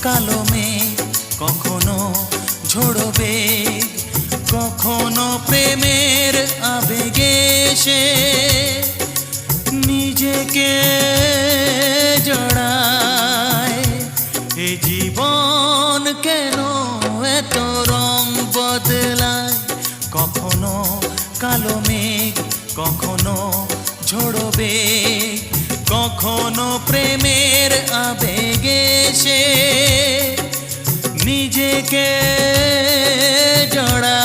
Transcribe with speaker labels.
Speaker 1: কালো মেঘ, কখনো ঝোড়ো বেগ, কখনো প্রেমের আবেগে সে নিজেকে জড়ায়। এ জীবন কেন এত রং বদলায়? কখনো কালো মেঘ, কখনো ঝোড়ো বেগ, কখনো প্রেমের আবেগে সে নিজেকে জড়ায়।